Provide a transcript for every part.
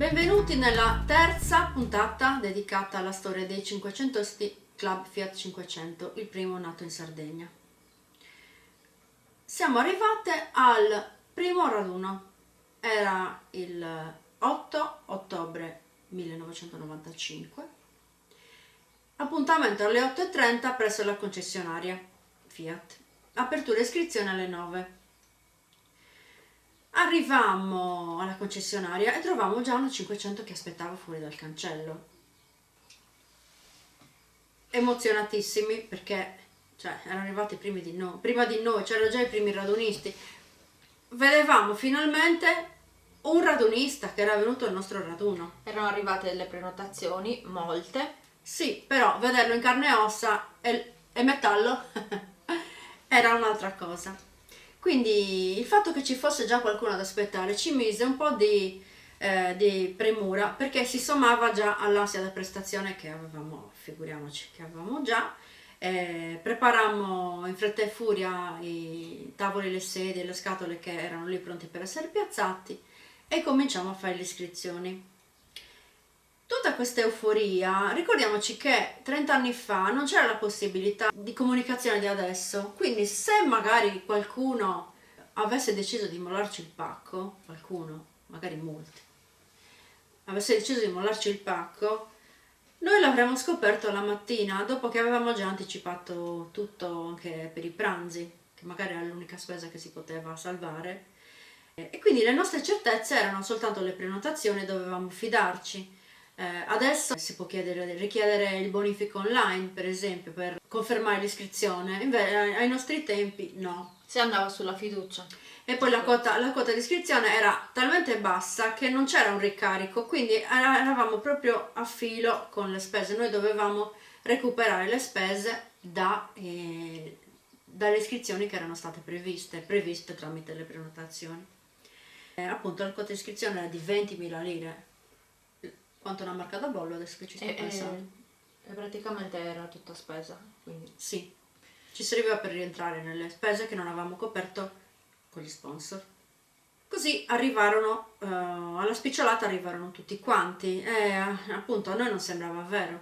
Benvenuti nella terza puntata dedicata alla storia dei 500 Club Fiat 500, il primo nato in Sardegna. Siamo arrivate al primo raduno, era il 8 ottobre 1995, appuntamento alle 8:30 presso la concessionaria Fiat, apertura iscrizione alle 9. Arrivammo alla concessionaria e trovammo già una 500 che aspettava fuori dal cancello. Emozionatissimi perché erano arrivati prima di noi, c'erano già i primi radunisti. Vedevamo finalmente un radunista che era venuto al nostro raduno. Erano arrivate delle prenotazioni, molte. Sì, però vederlo in carne e ossa e metallo era un'altra cosa. Quindi il fatto che ci fosse già qualcuno ad aspettare ci mise un po' di premura, perché si sommava già all'ansia da prestazione che avevamo, figuriamoci, che avevamo già. Preparammo in fretta e furia i tavoli, le sedie, le scatole che erano lì pronti per essere piazzati e cominciamo a fare le iscrizioni. Tutta questa euforia, ricordiamoci che 30 anni fa non c'era la possibilità di comunicazione di adesso, quindi se magari qualcuno avesse deciso di mollarci il pacco, qualcuno, magari molti, avesse deciso di mollarci il pacco, noi l'avremmo scoperto la mattina, dopo che avevamo già anticipato tutto anche per i pranzi, che magari era l'unica spesa che si poteva salvare, e quindi le nostre certezze erano soltanto le prenotazioni, dovevamo fidarci. Adesso si può richiedere il bonifico online, per esempio, per confermare l'iscrizione, invece ai nostri tempi no. Si andava sulla fiducia. E poi la quota di iscrizione era talmente bassa che non c'era un ricarico, quindi eravamo proprio a filo con le spese. Noi dovevamo recuperare le spese dalle iscrizioni che erano state previste tramite le prenotazioni. Appunto la quota di iscrizione era di 20.000 lire. Quanto una marca da bollo adesso che ci sto pensando. E praticamente era tutta spesa, quindi sì, ci serviva per rientrare nelle spese che non avevamo coperto con gli sponsor. Così arrivarono, alla spicciolata arrivarono tutti quanti e appunto a noi non sembrava vero.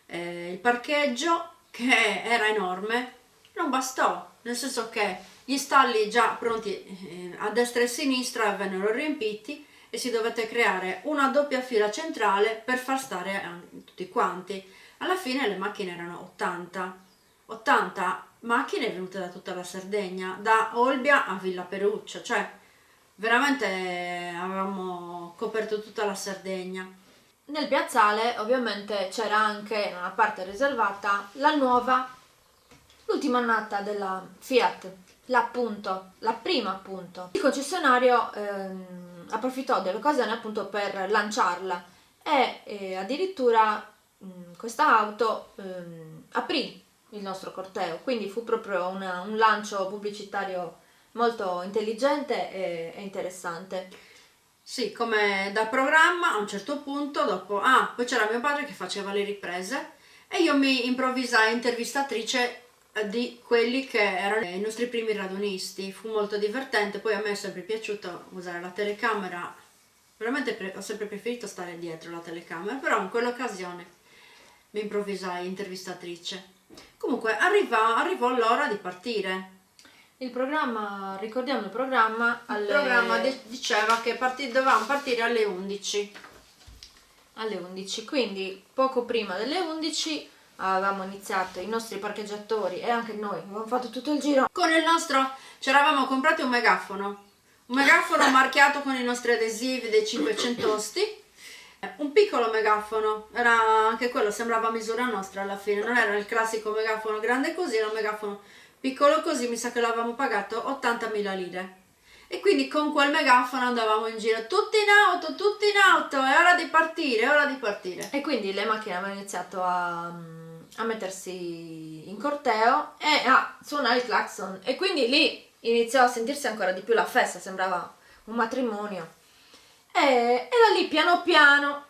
Il parcheggio, che era enorme, non bastò, nel senso che gli stalli già pronti a destra e a sinistra vennero riempiti e si dovette creare una doppia fila centrale per far stare tutti quanti. Alla fine le macchine erano 80 macchine venute da tutta la Sardegna, da Olbia a Villa Peruccia, cioè veramente avevamo coperto tutta la Sardegna. Nel piazzale ovviamente c'era anche una parte riservata l'ultima annata della Fiat, la prima appunto. Il concessionario approfittò dell'occasione appunto per lanciarla e addirittura questa auto aprì il nostro corteo, quindi fu proprio un lancio pubblicitario molto intelligente e interessante. Sì, come da programma. A un certo punto dopo, poi c'era mio padre che faceva le riprese e io mi improvvisai intervistatrice di quelli che erano i nostri primi radunisti. Fu molto divertente, poi a me è sempre piaciuto usare la telecamera, veramente ho sempre preferito stare dietro la telecamera, però in quell'occasione mi improvvisai intervistatrice. Comunque arrivò l'ora di partire. Il programma, ricordiamo il programma, Il programma diceva che dovevamo partire alle 11. Alle 11, quindi poco prima delle 11 avevamo iniziato, i nostri parcheggiatori e anche noi avevamo fatto tutto il giro con il nostro, ci eravamo comprati un megafono marchiato con i nostri adesivi dei 500 un piccolo megafono, era anche quello, sembrava a misura nostra alla fine, non era il classico megafono grande così, era un megafono piccolo così, mi sa che l'avevamo pagato 80.000 lire. E quindi con quel megafono andavamo in giro, tutti in auto, è ora di partire. E quindi le macchine avevano iniziato a mettersi in corteo e a suonare il clacson, e quindi lì iniziò a sentirsi ancora di più la festa, sembrava un matrimonio. E da lì piano piano,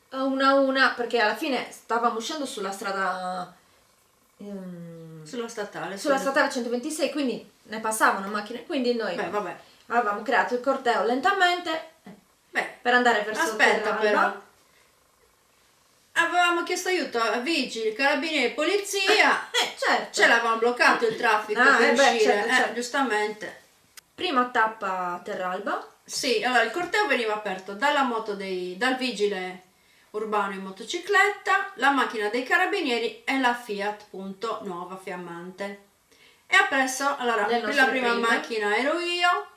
una a una, perché alla fine stavamo uscendo sulla strada sulla statale 126, quindi ne passavano macchine, quindi noi avevamo creato il corteo lentamente Beh, per andare verso aspetta Terralba. però. Avevamo chiesto aiuto a vigili, carabinieri, polizia. Certo. Ce l'avevamo bloccato il traffico per uscire, certo. giustamente. Prima tappa a Terralba. Sì, allora il corteo veniva aperto dal vigile urbano in motocicletta, la macchina dei carabinieri e la Fiat Punto nuova fiammante. E appresso, allora, Le la nostre prima prime. macchina ero io,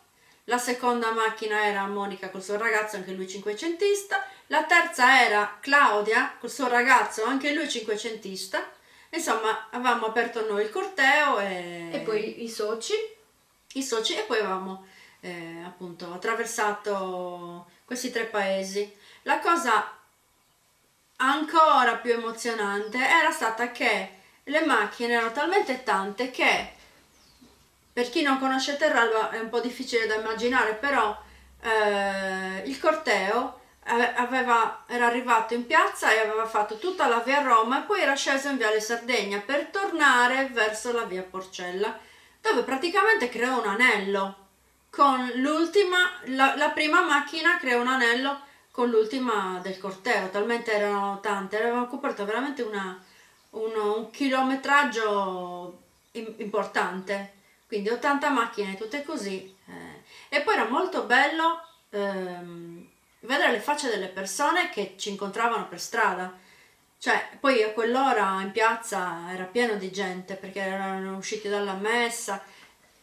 la seconda macchina era Monica col suo ragazzo, anche lui cinquecentista, la terza era Claudia col suo ragazzo, anche lui cinquecentista. Insomma, avevamo aperto noi il corteo E poi i soci. e poi avevamo appunto attraversato questi 3 paesi. La cosa ancora più emozionante era stata che le macchine erano talmente tante che, per chi non conosce Terralba è un po' difficile da immaginare, però il corteo era arrivato in piazza e aveva fatto tutta la via Roma e poi era sceso in viale Sardegna per tornare verso la via Porcella, dove praticamente creò un anello con la prima macchina creò un anello con l'ultima del corteo, talmente erano tante, avevano coperto veramente un chilometraggio importante, quindi 80 macchine tutte così, e poi era molto bello vedere le facce delle persone che ci incontravano per strada. Cioè, poi a quell'ora in piazza era pieno di gente perché erano usciti dalla messa,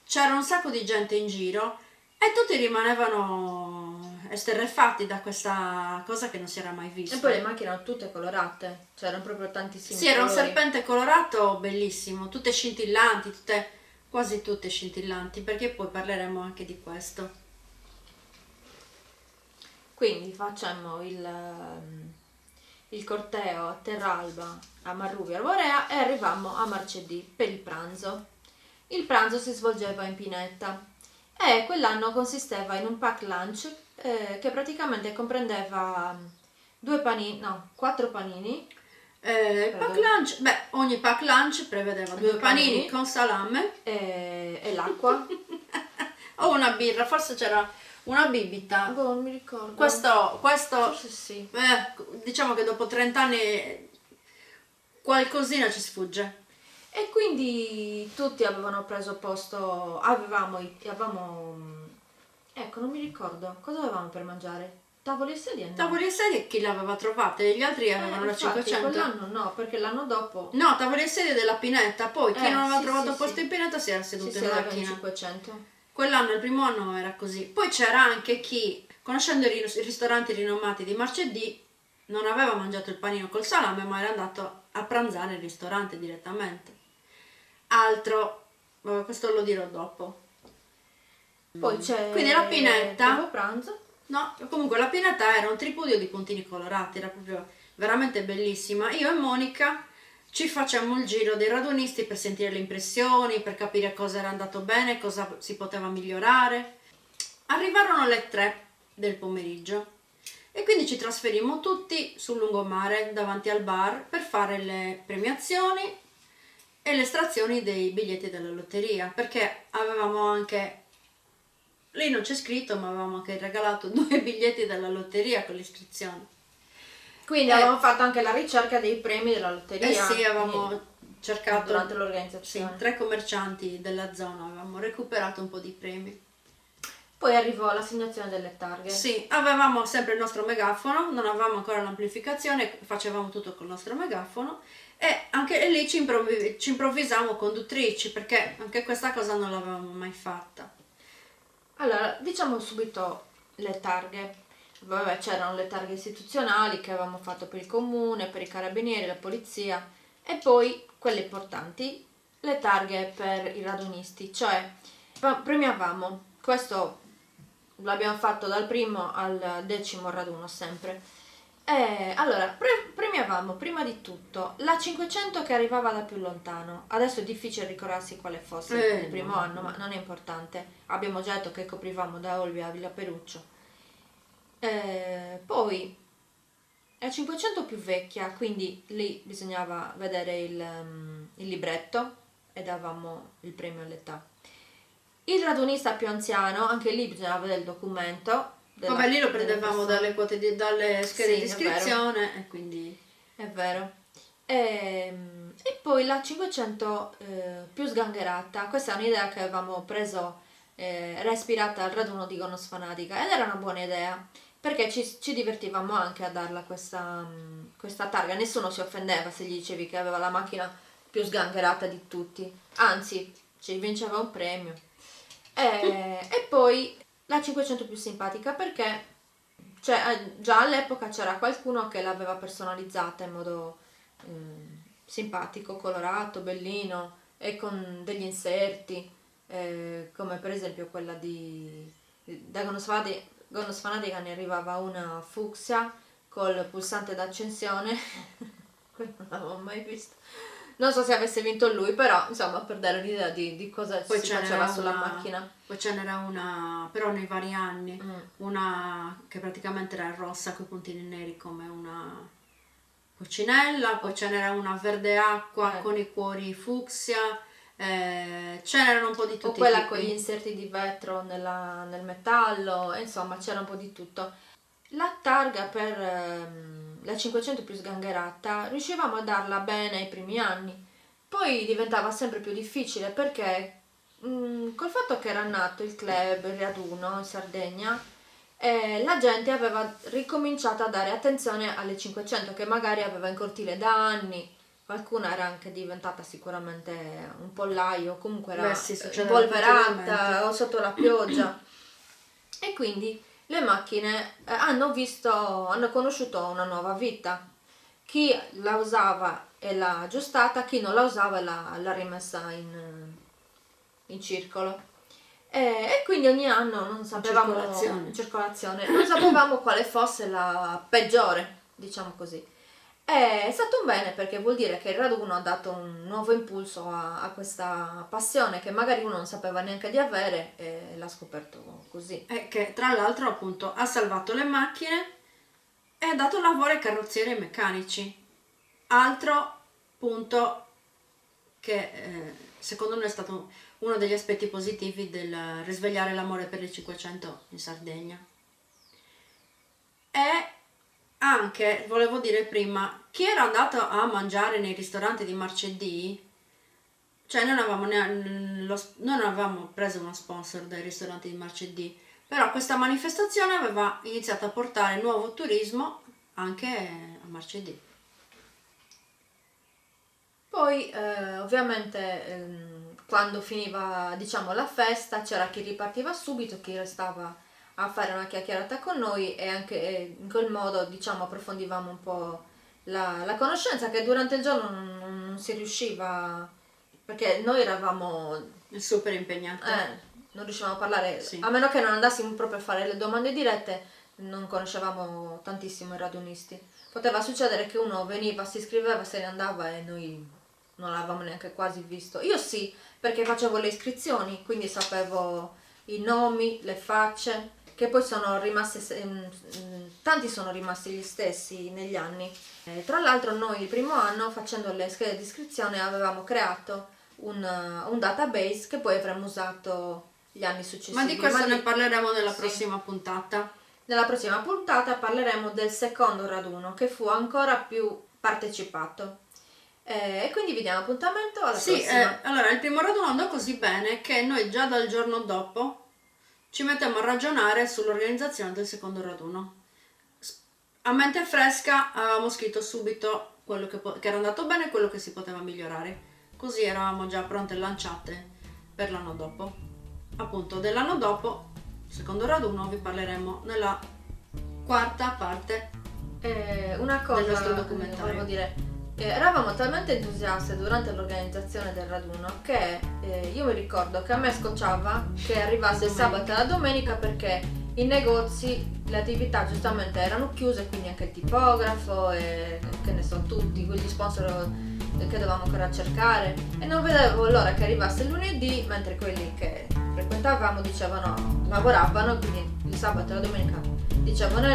c'era un sacco di gente in giro e tutti rimanevano esterrefatti da questa cosa che non si era mai vista. E poi le macchine erano tutte colorate, c'erano proprio tantissimi Sì, era un colori. serpente colorato bellissimo, tutte scintillanti, quasi tutte scintillanti, perché poi parleremo anche di questo. Quindi facciamo il corteo a Terralba, a Marrubi, Arborea e arrivammo a Marcedì per il pranzo. Il pranzo si svolgeva in Pinetta e quell'anno consisteva in un pack lunch che praticamente comprendeva 4 panini. Pack lunch, ogni pack lunch prevedeva 2 panini con salame e l'acqua. o una birra, forse c'era una bibita. Non mi ricordo. Questo Forse sì. diciamo che dopo 30 anni qualcosina ci sfugge. E quindi tutti avevano preso posto, avevamo, ecco, non mi ricordo, cosa avevamo per mangiare? Tavoli e sedie? No. Tavoli e sedie chi l'aveva trovate? Gli altri avevano la infatti, 500. quell'anno no, perché l'anno dopo... No, tavoli e sedie della Pinetta, poi chi non aveva trovato posto in Pinetta si era seduto in macchina. 500. Quell'anno, il primo anno era così. Poi c'era anche chi, conoscendo i ristoranti rinomati di Marcedì, non aveva mangiato il panino col salame, ma era andato a pranzare al ristorante direttamente. Altro, questo lo dirò dopo. Poi c'è Quindi la Pinetta, dopo pranzo. no, comunque la Pinetta era un tripudio di puntini colorati, era proprio veramente bellissima. Io e Monica ci facciamo il giro dei radunisti per sentire le impressioni, per capire cosa era andato bene, cosa si poteva migliorare. Arrivarono le 3 del pomeriggio e quindi ci trasferimmo tutti sul lungomare davanti al bar per fare le premiazioni e le estrazioni dei biglietti della lotteria, perché avevamo anche, lì non c'è scritto, ma avevamo anche regalato 2 biglietti della lotteria con l'iscrizione. Quindi avevamo fatto anche la ricerca dei premi della lotteria. Sì, avevamo cercato durante l'organizzazione. Sì, 3 commercianti della zona, avevamo recuperato un po' di premi. Poi arrivò l'assegnazione delle targhe. Sì, avevamo sempre il nostro megafono, non avevamo ancora l'amplificazione, facevamo tutto col nostro megafono e anche lì ci improvvisavamo conduttrici, perché anche questa cosa non l'avevamo mai fatta. Allora, diciamo subito le targhe. Vabbè, c'erano le targhe istituzionali che avevamo fatto per il comune, per i carabinieri, la polizia e poi quelle importanti, le targhe per i radunisti, cioè premiavamo, questo l'abbiamo fatto dal primo al 10° raduno sempre. Allora, premiavamo prima di tutto la 500 che arrivava da più lontano. Adesso è difficile ricordarsi quale fosse il primo anno, ma non è importante. Abbiamo già detto che coprivamo da Olbia a Villa Peruccio. Poi la 500 più vecchia, quindi lì bisognava vedere il libretto e davamo il premio all'età. Il radunista più anziano, anche lì bisognava vedere il documento Vabbè, lì lo prendevamo dalle quote dalle schede di iscrizione e quindi... È vero. E poi la 500 più sgangherata, questa è un'idea che avevamo preso, era ispirata al raduno di Gonos Fanatica ed era una buona idea, perché ci divertivamo anche a darla questa targa, nessuno si offendeva se gli dicevi che aveva la macchina più sgangherata di tutti, anzi ci vinceva un premio. E poi la 500 più simpatica, perché già all'epoca c'era qualcuno che l'aveva personalizzata in modo simpatico, colorato, bellino e con degli inserti, come per esempio quella da Gonos Fanatica ne arrivava una fucsia col pulsante d'accensione. Quello non l'avevo mai visto, non so se avesse vinto lui, però insomma, per dare un'idea di cosa poi si faceva sulla macchina. Poi ce n'era una, però nei vari anni, una che praticamente era rossa con i puntini neri come una coccinella, poi ce n'era una verde acqua con i cuori fucsia, ce n'erano un po' di tutti. O quella con gli inserti di vetro nel metallo, insomma c'era un po' di tutto. La targa per la 500 più sgangherata riuscivamo a darla bene ai primi anni, poi diventava sempre più difficile perché col fatto che era nato il club, il raduno in Sardegna, la gente aveva ricominciato a dare attenzione alle 500 che magari aveva in cortile da anni, qualcuna era anche diventata sicuramente un pollaio, comunque era impolverata o sotto la pioggia e quindi le macchine hanno conosciuto una nuova vita. Chi la usava e l'ha aggiustata, chi non la usava l'ha rimessa in circolo. E quindi ogni anno non sapevamo in circolazione, non sapevamo quale fosse la peggiore, diciamo così. È stato un bene perché vuol dire che il raduno ha dato un nuovo impulso a questa passione che magari uno non sapeva neanche di avere e l'ha scoperto così. E che tra l'altro appunto ha salvato le macchine e ha dato lavoro ai carrozzieri e ai meccanici. Altro punto che secondo noi è stato uno degli aspetti positivi del risvegliare l'amore per il 500 in Sardegna. E anche, volevo dire prima, chi era andato a mangiare nei ristoranti di Marcedì, cioè noi non avevamo preso uno sponsor dai ristoranti di Marcedì, però questa manifestazione aveva iniziato a portare nuovo turismo anche a Marcedì. Poi ovviamente quando finiva, diciamo, la festa c'era chi ripartiva subito, chi restava a fare una chiacchierata con noi e anche in quel modo, diciamo, approfondivamo un po' la conoscenza che durante il giorno non si riusciva, perché noi eravamo super impegnati, non riuscivamo a parlare, sì. A meno che non andassimo proprio a fare le domande dirette, non conoscevamo tantissimo i radunisti. Poteva succedere che uno veniva, si iscriveva, se ne andava e noi non l'avevamo neanche quasi visto. Io sì, perché facevo le iscrizioni, quindi sapevo i nomi, le facce, che poi sono rimaste, tanti sono rimasti gli stessi negli anni. Tra l'altro noi il primo anno, facendo le schede di iscrizione, avevamo creato un database che poi avremmo usato gli anni successivi. Ma di questo ne parleremo nella prossima puntata. Nella prossima puntata parleremo del secondo raduno, che fu ancora più partecipato. E quindi vi diamo appuntamento alla prossima. Allora, il primo raduno andò così bene che noi già dal giorno dopo ci mettiamo a ragionare sull'organizzazione del secondo raduno. A mente fresca avevamo scritto subito quello che era andato bene e quello che si poteva migliorare. Così eravamo già pronte e lanciate per l'anno dopo. Appunto, dell'anno dopo, secondo raduno, vi parleremo nella quarta parte una cosa del nostro documentario. Volevo dire, eravamo talmente entusiaste durante l'organizzazione del raduno che io mi ricordo che a me scocciava che arrivasse il sabato e la domenica perché i negozi, le attività giustamente erano chiuse, quindi anche il tipografo e che ne so tutti, quegli sponsor che dovevamo ancora cercare, e non vedevo l'ora che arrivasse il lunedì, mentre quelli che frequentavamo lavoravano, quindi il sabato e la domenica dicevano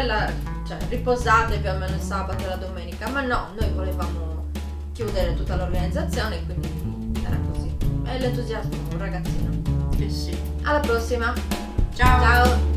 riposate più o meno il sabato e la domenica, ma no, noi volevamo chiudere tutta l'organizzazione, quindi era così. E l'entusiasmo, un ragazzino. Sì. Alla prossima. Ciao.